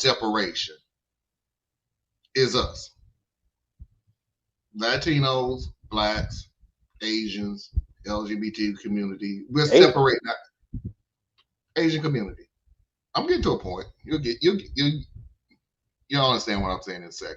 separation is us. Latinos, blacks, Asians, LGBT community. We're separating that Asian community. I'm getting to a point. You'll understand what I'm saying in a second.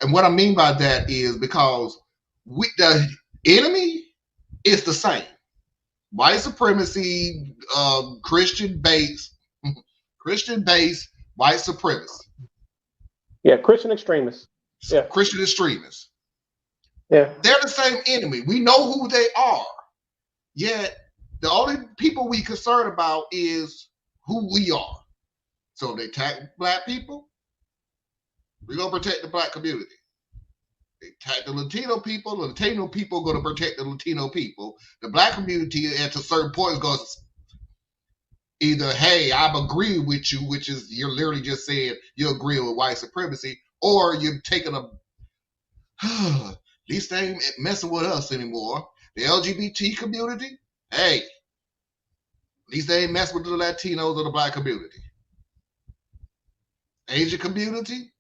And what I mean by that is because the enemy is the same. White supremacy, Christian base, white supremacy. Yeah, Christian extremists. Yeah. Christian extremists. Yeah. They're the same enemy. We know who they are. Yet the only people we concerned about is who we are. So they attack black people, we're going to protect the black community. They attack the Latino people are going to protect the Latino people. The black community at a certain point is going to either, hey, I'm agreeing with you, which is you're literally just saying you're agreeing with white supremacy, or you're taking at least they ain't messing with us anymore. The LGBT community, hey, at least they ain't messing with the Latinos or the black community. Asian community,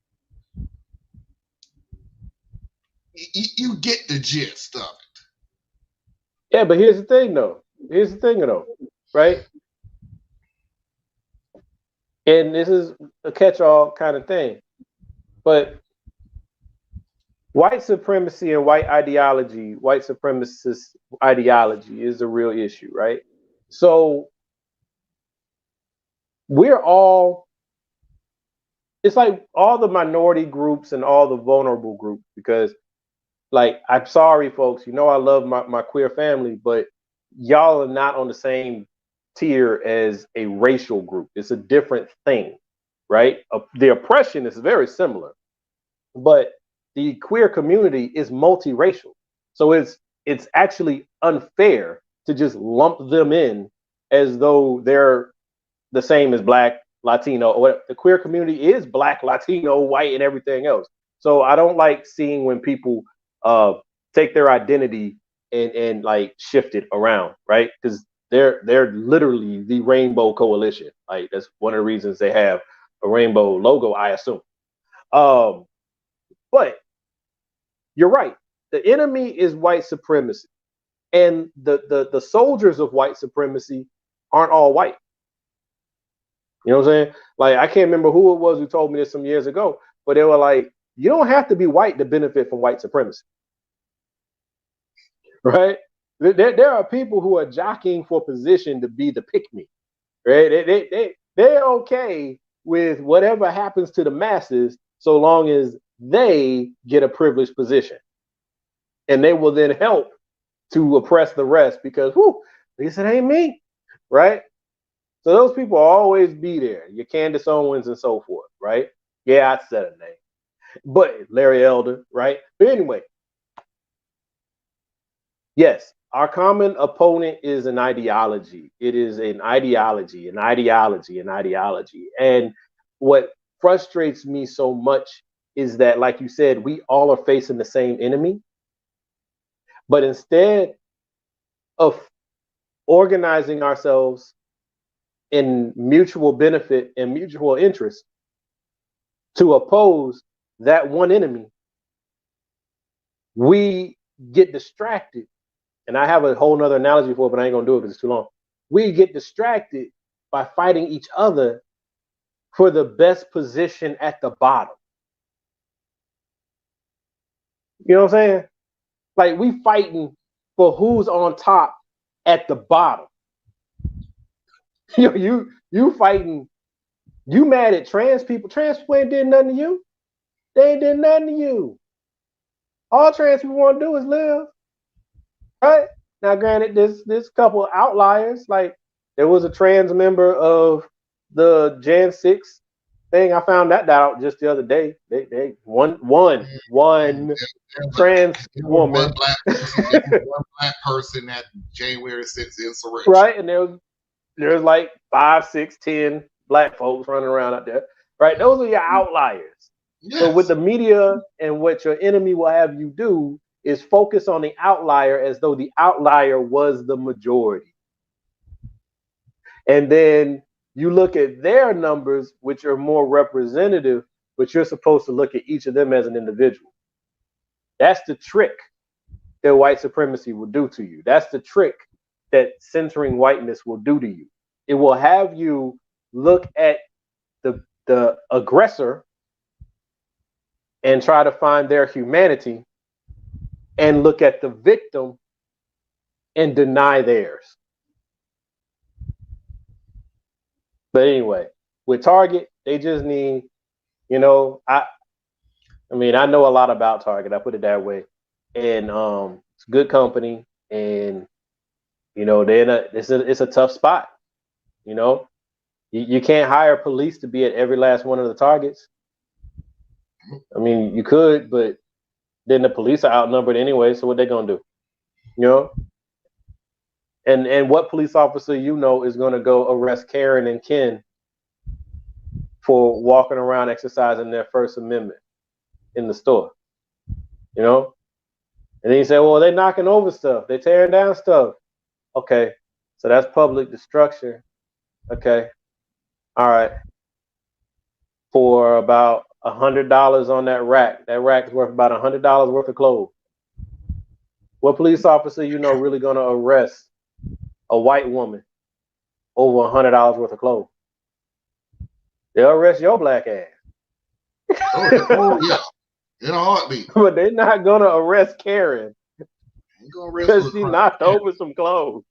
you get the gist of it. Yeah, but here's the thing, right? And this is a catch-all kind of thing. But white supremacy and white supremacist ideology is a real issue, right? So it's like all the minority groups and all the vulnerable groups, because like, I'm sorry, folks, I love my queer family, but y'all are not on the same tier as a racial group. It's a different thing, right? The oppression is very similar, but the queer community is multiracial. So it's actually unfair to just lump them in as though they're the same as black, Latino, or whatever. The queer community is black, Latino, white, and everything else. So I don't like seeing when people take their identity and like shift it around, right? Because they're literally the Rainbow Coalition. Like, that's one of the reasons they have a rainbow logo, I assume. But you're right. The enemy is white supremacy, and the soldiers of white supremacy aren't all white. You know what I'm saying? Like, I can't remember who it was who told me this some years ago, but they were like, you don't have to be white to benefit from white supremacy. Right? There are people who are jockeying for position to be the pick-me. Right? They're okay with whatever happens to the masses so long as they get a privileged position. And they will then help to oppress the rest because, whoo, at least it ain't me. Right? So those people will always be there. Your Candace Owens and so forth. Right? Yeah, I said a name. But Larry Elder, right? But anyway, yes, our common opponent is an ideology. It is an ideology. And what frustrates me so much is that, like you said, we all are facing the same enemy. But instead of organizing ourselves in mutual benefit and mutual interest to oppose that one enemy, we get distracted. And I have a whole nother analogy for it, but I ain't gonna do it because it's too long. We get distracted by fighting each other for the best position at the bottom. You know what I'm saying? Like, we fighting for who's on top at the bottom. You fighting. You mad at trans people? Trans people ain't did nothing to you. They ain't did nothing to you. All trans people want to do is live. Right? Now, granted, there's a couple of outliers. Like, there was a trans member of the Jan 6 thing. I found that out just the other day. They one trans woman. One black person at January 6th insurrection. Right, and there's like 5, 6, 10 black folks running around out there. Right, those are your outliers. Yes. So with the media and what your enemy will have you do is focus on the outlier as though the outlier was the majority. And then you look at their numbers, which are more representative, but you're supposed to look at each of them as an individual. That's the trick that white supremacy will do to you. That's the trick that centering whiteness will do to you. It will have you look at the aggressor and try to find their humanity, and look at the victim and deny theirs. But anyway, with Target, they just need, I mean, I know a lot about Target. I put it that way, and it's a good company, and it's a tough spot. You can't hire police to be at every last one of the Targets. I mean, you could, but then the police are outnumbered anyway. So what they gonna do? And what police officer is gonna go arrest Karen and Ken for walking around exercising their First Amendment in the store? And then you say, well, they're knocking over stuff, they're tearing down stuff. Okay, so that's public destruction. Okay, all right. For about $100 on that rack is worth about $100 worth of clothes. What police officer really gonna arrest a white woman over $100 worth of clothes? They'll arrest your black ass. Oh yeah, in a heartbeat. But they're not gonna arrest Karen because she knocked over some clothes.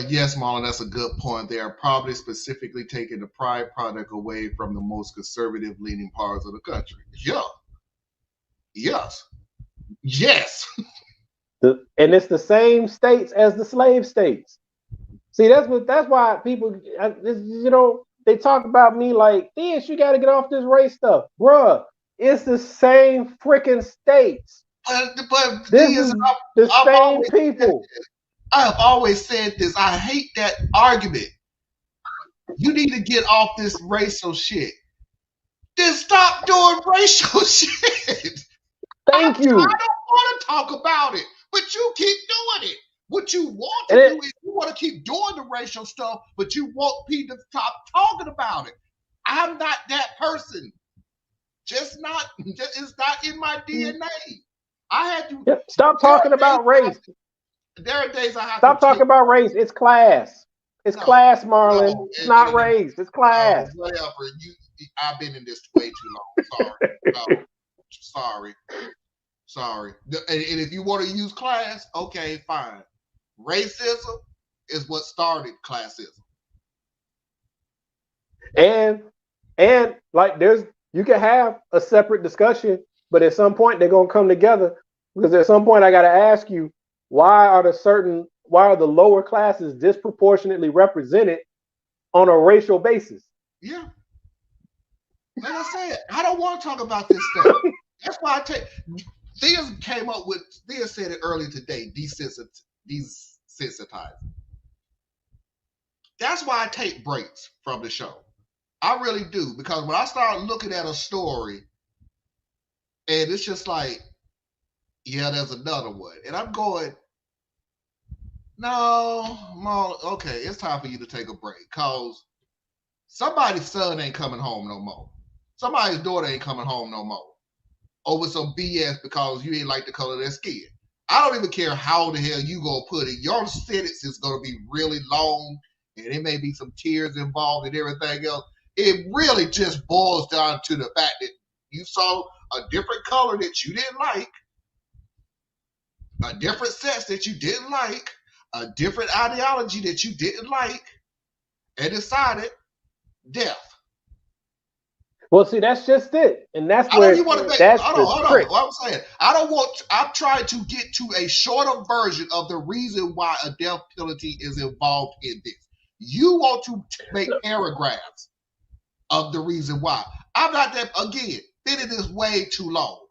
Yes, Marlon, that's a good point. They are probably specifically taking the Pride product away from the most conservative-leaning parts of the country. Yeah. Yes. Yes. And it's the same states as the slave states. See, that's why people, they talk about me like, Dish, you got to get off this race stuff. Bruh, it's the same freaking states. But this is the same people. I have always said this. I hate that argument. You need to get off this racial shit. Then stop doing racial shit. Thank you. I don't want to talk about it, but you keep doing it. What you want to do is you want to keep doing the racial stuff, but you want people to stop talking about it. I'm not that person. It's not in my DNA. I had to stop talking about race. There are days I have stop talking about race. It's class. It's class, Marlon. It's not race. It's class. Whatever. I've been in this way too long. Sorry. Sorry. And if you want to use class, okay, fine. Racism is what started classism. And like you can have a separate discussion, but at some point they're gonna come together, because at some point I gotta ask you, why are the lower classes disproportionately represented on a racial basis? Yeah. Like I said, I don't want to talk about this stuff. That's why Thea said it earlier today, desensitizing. That's why I take breaks from the show. I really do, because when I start looking at a story and it's just like, yeah, there's another one, and I'm going, no, Mom, okay, it's time for you to take a break, because somebody's son ain't coming home no more. Somebody's daughter ain't coming home no more over some BS because you ain't like the color of their skin. I don't even care how the hell you gonna put it. Your sentence is gonna be really long, and it may be some tears involved and everything else. It really just boils down to the fact that you saw a different color that you didn't like, a different sex that you didn't like, a different ideology that you didn't like, and decided death. Well, see, that's just it, and that's where that's the trick. What I'm saying, I'm trying to get to a shorter version of the reason why a death penalty is involved in this. You want to make paragraphs of the reason why. I'm not that, again, fitting this way too long.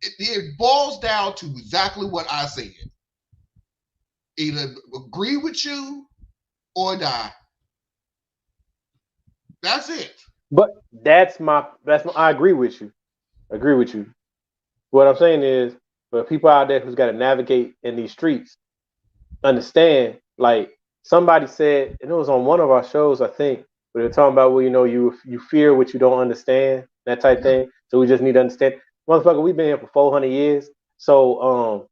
It boils down to exactly what I said. Either agree with you or die. That's it. But I agree with you. What I'm saying is, for people out there who's got to navigate in these streets, understand Like somebody said, and it was on one of our shows, I think, but they're talking about, well, you fear what you don't understand, that type Yeah. thing. So we just need to understand, motherfucker. We've been here for 400 years. So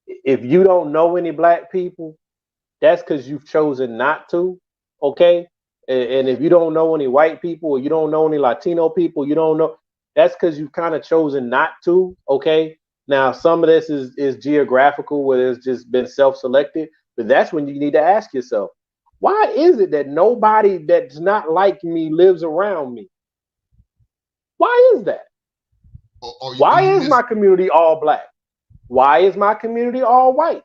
if you don't know any black people, that's because you've chosen not to. Okay. And if you don't know any white people or you don't know any Latino people, you don't know, that's because you've kind of chosen not to. Okay. Now, some of this is geographical where it's just been self selected, but that's when you need to ask yourself, why is it that nobody that's not like me lives around me? Why is that? Or Why you is miss. my community all black? Why is my community all white?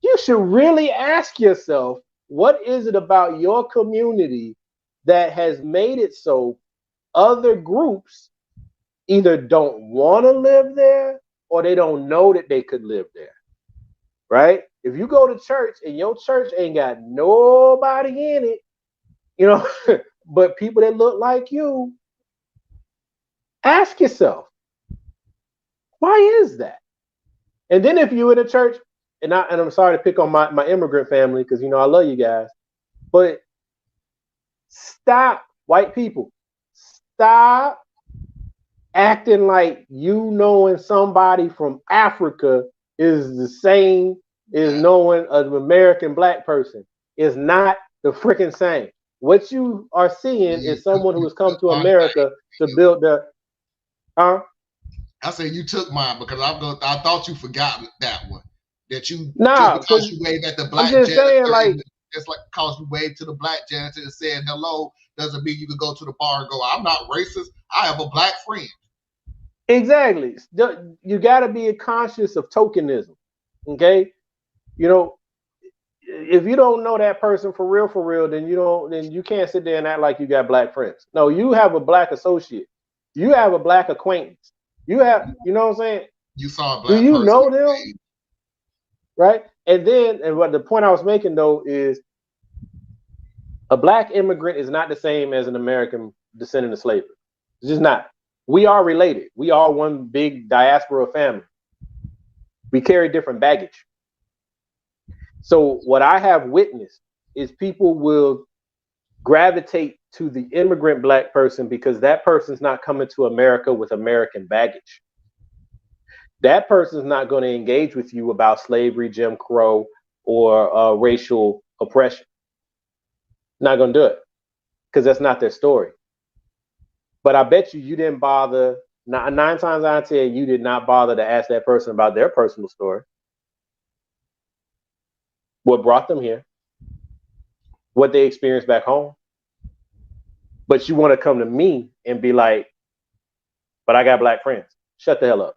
You should really ask yourself, what is it about your community that has made it so other groups either don't want to live there or they don't know that they could live there, right? If you go to church and your church ain't got nobody in it, you know, but people that look like you, ask yourself, why is that? And then if you're in a church, and I'm sorry to pick on my immigrant family because I love you guys, but stop, white people, stop acting like you knowing somebody from Africa is the same as Yeah. knowing an American black person. It's not the freaking same. What you are seeing You is someone who you has come took to my thing. America to build their, huh? I said you took mine because I thought you forgot that one. That you just Nah, because because you waved at the I'm black just saying, janitor like, and just like because you waved to the black janitor and said hello doesn't mean you can go to the bar and go, I'm not racist. I have a black friend. exactly. You got to be conscious of tokenism. Okay, you know, if you don't know that person for real, then you can't sit there and act like you got black friends. No, you have a black associate. You have a black acquaintance. You know what I'm saying? You saw a Do black you person know and them? waved. Right? And what the point I was making though is a black immigrant is not the same as an American descendant of slavery. It's just not. We are related. We are one big diaspora family. We carry different baggage. So what I have witnessed is people will gravitate to the immigrant black person because that person's not coming to America with American baggage. That person's not going to engage with you about slavery, Jim Crow, or racial oppression. Not going to do it because that's not their story. But I bet you didn't bother. Nine times out of 10, you did not bother to ask that person about their personal story. What brought them here? What they experienced back home? But you want to come to me and be like, but I got black friends. Shut the hell up.